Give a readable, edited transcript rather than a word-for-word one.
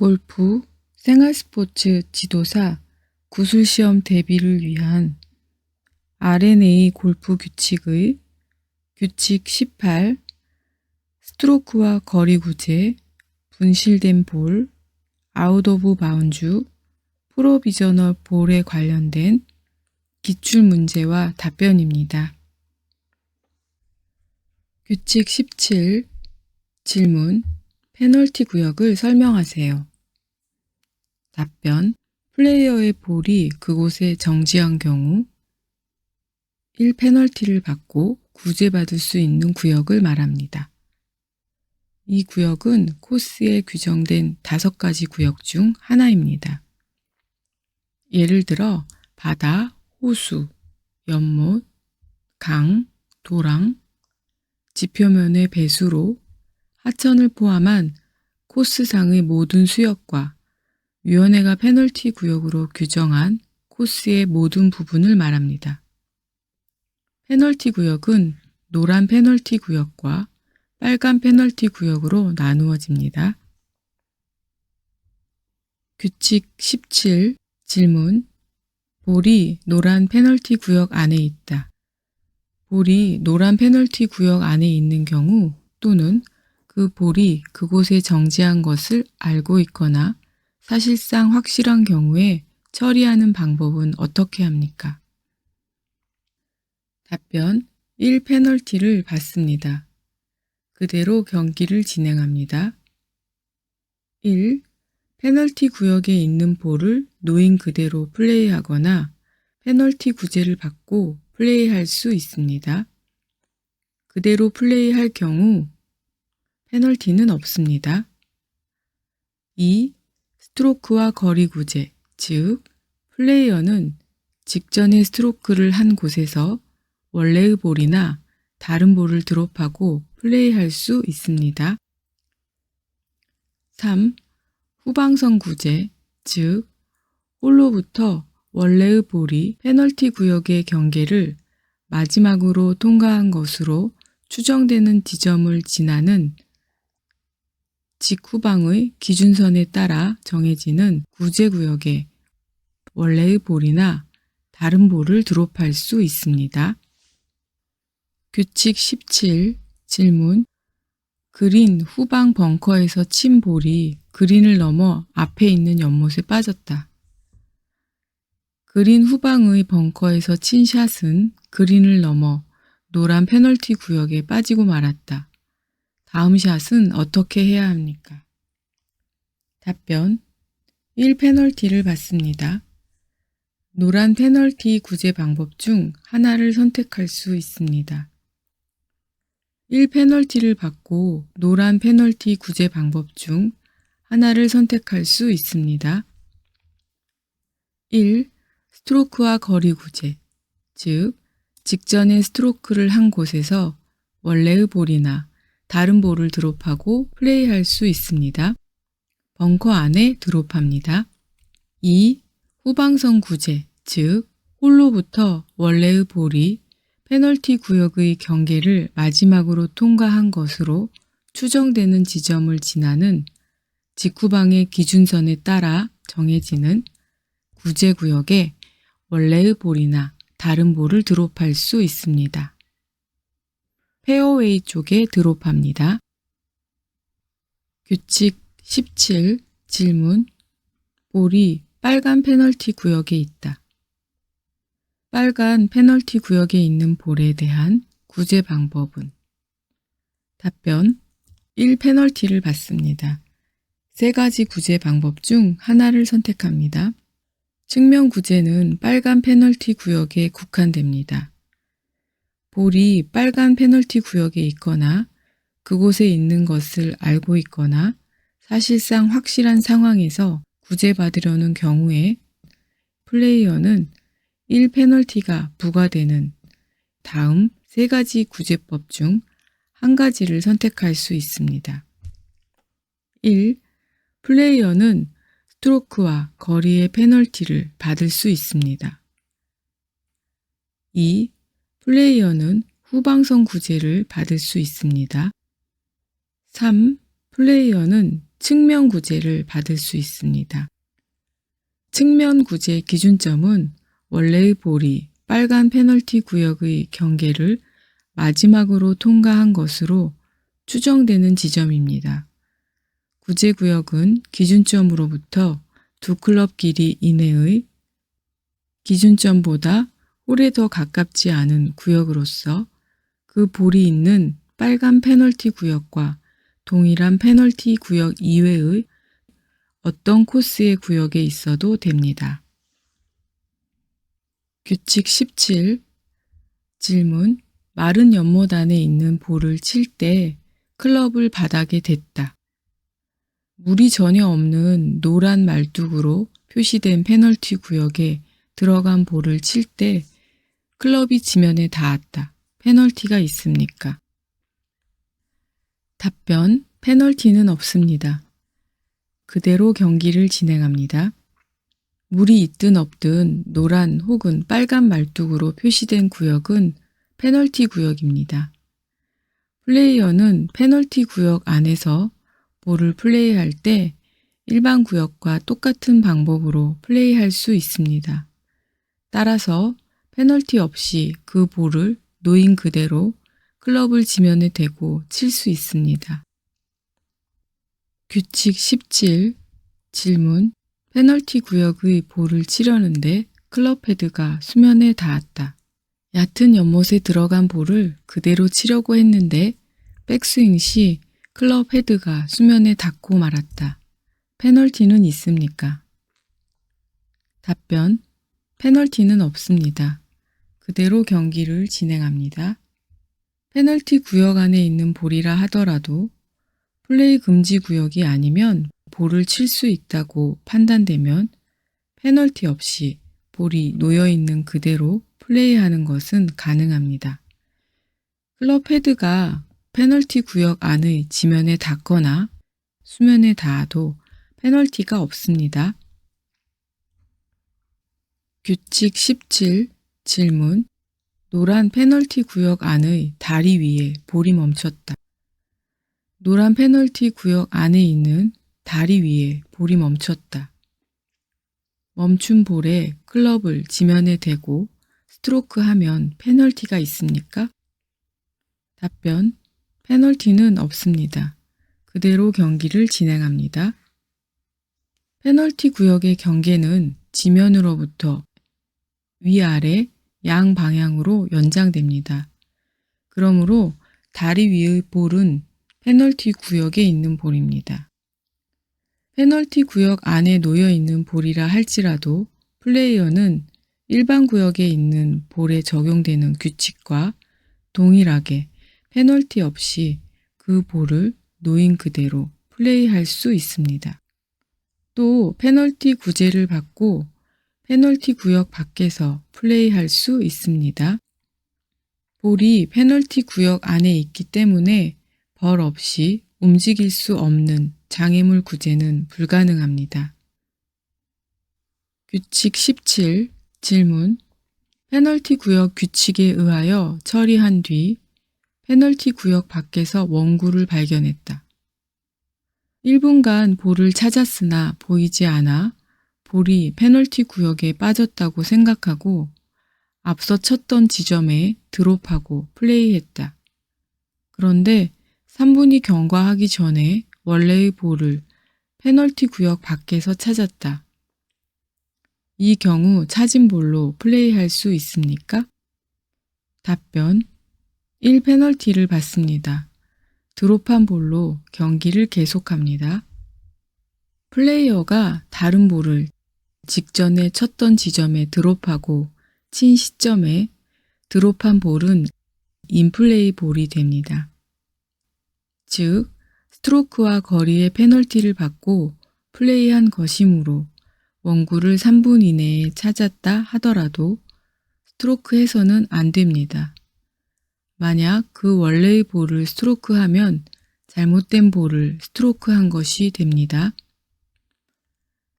골프 생활스포츠 지도사 구술시험 대비를 위한 R&A 골프 규칙의 규칙 18 스트로크와 거리 구제, 분실된 볼, 아웃 오브 바운즈, 프로비저널 볼에 관련된 기출 문제와 답변입니다. 규칙 17 질문 페널티 구역을 설명하세요. 답변 플레이어의 볼이 그곳에 정지한 경우 1. 페널티를 받고 구제받을 수 있는 구역을 말합니다. 이 구역은 코스에 규정된 5가지 구역 중 하나입니다. 예를 들어 바다, 호수, 연못, 강, 도랑, 지표면의 배수로, 하천을 포함한 코스상의 모든 수역과 위원회가 페널티 구역으로 규정한 코스의 모든 부분을 말합니다. 페널티 구역은 노란 페널티 구역과 빨간 페널티 구역으로 나누어집니다. 규칙 17 질문 볼이 노란 페널티 구역 안에 있다. 볼이 노란 페널티 구역 안에 있는 경우 또는 그 볼이 그곳에 정지한 것을 알고 있거나 사실상 확실한 경우에 처리하는 방법은 어떻게 합니까? 답변 1. 페널티를 받습니다. 그대로 경기를 진행합니다. 1. 페널티 구역에 있는 볼을 놓인 그대로 플레이하거나 페널티 구제를 받고 플레이할 수 있습니다. 그대로 플레이할 경우 페널티는 없습니다. 2. 스트로크와 거리 구제, 즉 플레이어는 직전에 스트로크를 한 곳에서 원래의 볼이나 다른 볼을 드롭하고 플레이할 수 있습니다. 3. 후방선 구제, 즉 홀로부터 원래의 볼이 페널티 구역의 경계를 마지막으로 통과한 것으로 추정되는 지점을 지나는 직후방의 기준선에 따라 정해지는 구제구역에 원래의 볼이나 다른 볼을 드롭할 수 있습니다. 규칙 17 질문 그린 후방 벙커에서 친 볼이 그린을 넘어 앞에 있는 연못에 빠졌다. 그린 후방의 벙커에서 친 샷은 그린을 넘어 노란 페널티 구역에 빠지고 말았다. 다음 샷은 어떻게 해야 합니까? 답변 1. 페널티를 받습니다. 노란 페널티 구제 방법 중 하나를 선택할 수 있습니다. 1. 페널티를 받고 노란 페널티 구제 방법 중 하나를 선택할 수 있습니다. 1. 스트로크와 거리 구제, 즉 직전에 스트로크를 한 곳에서 원래의 볼이나 다른 볼을 드롭하고 플레이할 수 있습니다. 벙커 안에 드롭합니다. 2. 후방선 구제, 즉 홀로부터 원래의 볼이 페널티 구역의 경계를 마지막으로 통과한 것으로 추정되는 지점을 지나는 직후방의 기준선에 따라 정해지는 구제구역에 원래의 볼이나 다른 볼을 드롭할 수 있습니다. 페어웨이 쪽에 드롭합니다. 규칙 17 질문 볼이 빨간 페널티 구역에 있다. 빨간 페널티 구역에 있는 볼에 대한 구제 방법은? 답변 1. 페널티를 받습니다. 3가지 구제 방법 중 하나를 선택합니다. 측면 구제는 빨간 페널티 구역에 국한됩니다. 볼이 빨간 페널티 구역에 있거나 그곳에 있는 것을 알고 있거나 사실상 확실한 상황에서 구제받으려는 경우에 플레이어는 1. 페널티가 부과되는 다음 3가지 구제법 중 한 가지를 선택할 수 있습니다. 1. 플레이어는 스트로크와 거리의 페널티를 받을 수 있습니다. 2. 플레이어는 후방선 구제를 받을 수 있습니다. 3. 플레이어는 측면 구제를 받을 수 있습니다. 측면 구제 기준점은 원래의 볼이 빨간 페널티 구역의 경계를 마지막으로 통과한 것으로 추정되는 지점입니다. 구제 구역은 기준점으로부터 두 클럽 길이 이내의 기준점보다 홀에 더 가깝지 않은 구역으로서 그 볼이 있는 빨간 페널티 구역과 동일한 페널티 구역 이외의 어떤 코스의 구역에 있어도 됩니다. 규칙 17. 질문. 마른 연못 안에 있는 볼을 칠 때 클럽을 바닥에 댔다. 물이 전혀 없는 노란 말뚝으로 표시된 페널티 구역에 들어간 볼을 칠 때 클럽이 지면에 닿았다. 페널티가 있습니까? 답변. 페널티는 없습니다. 그대로 경기를 진행합니다. 물이 있든 없든 노란 혹은 빨간 말뚝으로 표시된 구역은 페널티 구역입니다. 플레이어는 페널티 구역 안에서 볼을 플레이할 때 일반 구역과 똑같은 방법으로 플레이할 수 있습니다. 따라서 페널티 없이 그 볼을 놓인 그대로 클럽을 지면에 대고 칠 수 있습니다. 규칙 17. 질문. 페널티 구역의 볼을 치려는데 클럽 헤드가 수면에 닿았다. 얕은 연못에 들어간 볼을 그대로 치려고 했는데 백스윙 시 클럽 헤드가 수면에 닿고 말았다. 페널티는 있습니까? 답변. 페널티는 없습니다. 그대로 경기를 진행합니다. 페널티 구역 안에 있는 볼이라 하더라도 플레이 금지 구역이 아니면 볼을 칠 수 있다고 판단되면 페널티 없이 볼이 놓여있는 그대로 플레이하는 것은 가능합니다. 클럽 헤드가 페널티 구역 안의 지면에 닿거나 수면에 닿아도 페널티가 없습니다. 규칙 17. 질문. 노란 페널티 구역 안의 다리 위에 볼이 멈췄다. 노란 페널티 구역 안에 있는 다리 위에 볼이 멈췄다. 멈춘 볼에 클럽을 지면에 대고 스트로크하면 페널티가 있습니까? 답변. 페널티는 없습니다. 그대로 경기를 진행합니다. 페널티 구역의 경계는 지면으로부터 위아래 양 방향으로 연장됩니다. 그러므로 다리 위의 볼은 페널티 구역에 있는 볼입니다. 페널티 구역 안에 놓여 있는 볼이라 할지라도 플레이어는 일반 구역에 있는 볼에 적용되는 규칙과 동일하게 페널티 없이 그 볼을 놓인 그대로 플레이할 수 있습니다. 또 페널티 구제를 받고 페널티 구역 밖에서 플레이할 수 있습니다. 볼이 페널티 구역 안에 있기 때문에 벌 없이 움직일 수 없는 장애물 구제는 불가능합니다. 규칙 17. 질문. 페널티 구역 규칙에 의하여 처리한 뒤 페널티 구역 밖에서 원구를 발견했다. 1분간 볼을 찾았으나 보이지 않아 볼이 페널티 구역에 빠졌다고 생각하고 앞서 쳤던 지점에 드롭하고 플레이했다. 그런데 3분이 경과하기 전에 원래의 볼을 페널티 구역 밖에서 찾았다. 이 경우 찾은 볼로 플레이할 수 있습니까? 답변. 1페널티를 받습니다. 드롭한 볼로 경기를 계속합니다. 플레이어가 다른 볼을 직전에 쳤던 지점에 드롭하고 친 시점에 드롭한 볼은 인플레이 볼이 됩니다. 즉, 스트로크와 거리의 페널티를 받고 플레이한 것이므로 원구를 3분 이내에 찾았다 하더라도 스트로크 해서는 안 됩니다. 만약 그 원래의 볼을 스트로크하면 잘못된 볼을 스트로크한 것이 됩니다.